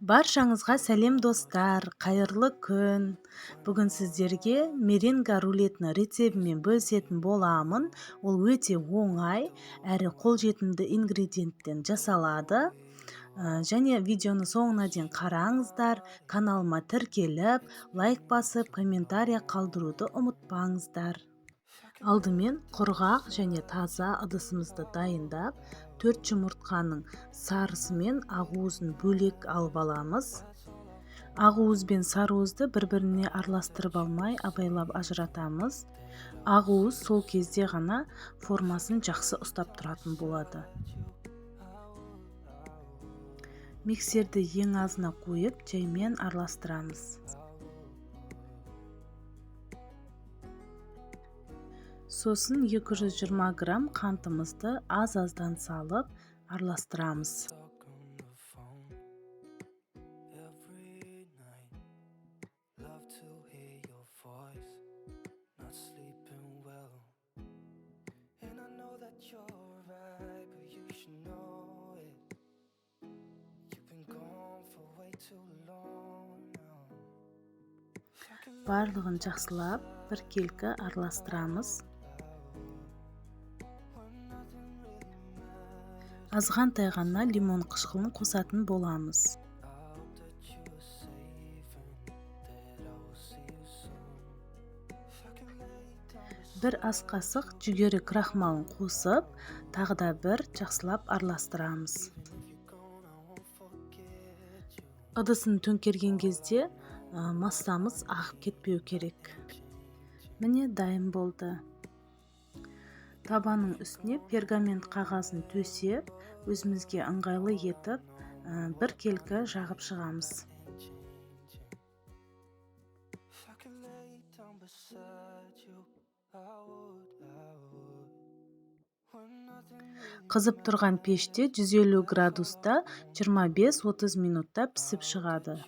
Баршаңызға сәлем достар, қайырлы күн. Бүгін сіздерге меренга рулетінің рецебімен бөлісетін боламын. Ол өте оңай әрі қолжетімді ингредиенттен жасалады. Және видеоны соңына дейін қараңыздар, каналыма тіркеліп, лайк басып, комментария қалдыруды ұмытпаңыздар. Алдымен құрғақ және таза ыдысымызды дайындап, 4 жұмыртқаның сарысы мен ақуызын бөлек алып аламыз. Ақуыз бен сарыуызды бір-біріне араластырып алмай, абайлап ажыратамыз. Ақуыз сол кезде ғана формасын жақсы ұстап тұратын болады. Миксерді ең азына қойып, жаймен араластырамыз. Сосын 220 грамм қантымызды аз-аздан салып араластырамыз. Барлығын жақсылап біркелкі араластырамыз. Азғантай ғана лимон қышқылын қосатын боламыз. Бір ас қасық жүгері крахмалын қосып, тағы да бір жақсылап араластырамыз. Ыдысын төңкерген кезде массамыз ағып кетпеу керек. Міне дайын болды. Табанның үстіне пергамент қағазын төсеп, өзімізге ыңғайлы етіп, біркелкі жағып шығамыз. Қызып тұрған пеште 150 градуста 25-30 минутта пісіп шығады.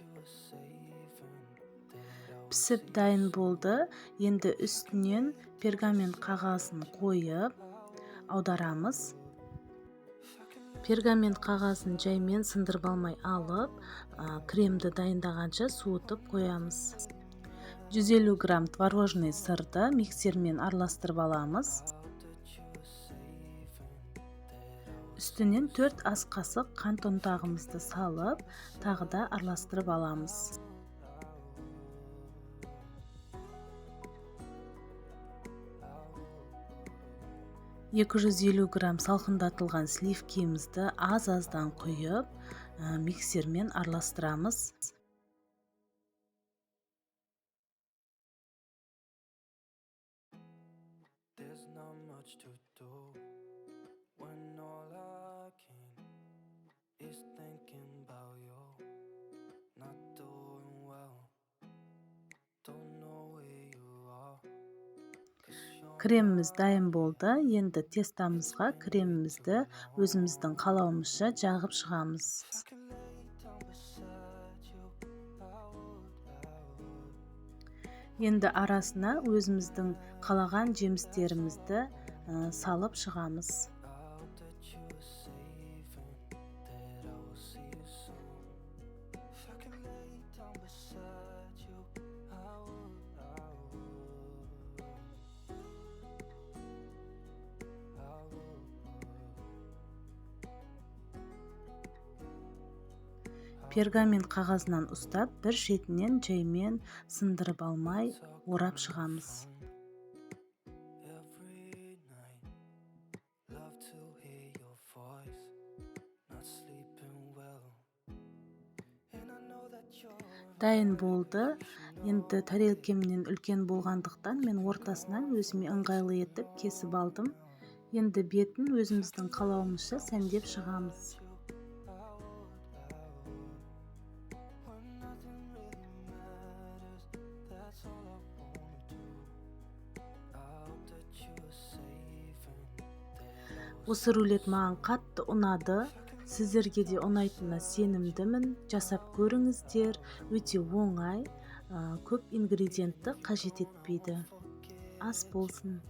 Пісіп дайын болды. Енді үстінен пергамент қағазын қойып аударамыз. Пергамент қағазын жаймен сындырып алмай алып, кремді дайындағанша суытып қоямыз. 150 грамм творожный сырды миксермен араластырып аламыз. Үстінен 4 ас қасық қант ұнтағымызды салып, тағы да араластырып аламыз. Екі 250 грамм салқындатылған сливкемізді аз-аздан құйып, миксермен араластырамыз. Креміміз дайын болды. Енді тестамызға кремімізді өзіміздің қалауымызша жағып шығамыз. Енді арасына өзіміздің қалаған жемістерімізді салып шығамыз. Пергамент қағазынан ұстап, бір шетінен жаймен сындырып алмай, орап шығамыз. Дайын болды. Енді тарелкемнен үлкен болғандықтан мен ортасынан өзіме ыңғайлы етіп кесіп алдым. Енді бетін өзіміздің қалауымызша сәндеп шығамыз. Осы рулет маған қатты ұнады. Сіздерге де ұнайтынына сенімдімін. Жасап көріңіздер. Өте оңай, көп ингредиентті қажет етпейді. Ас болсын.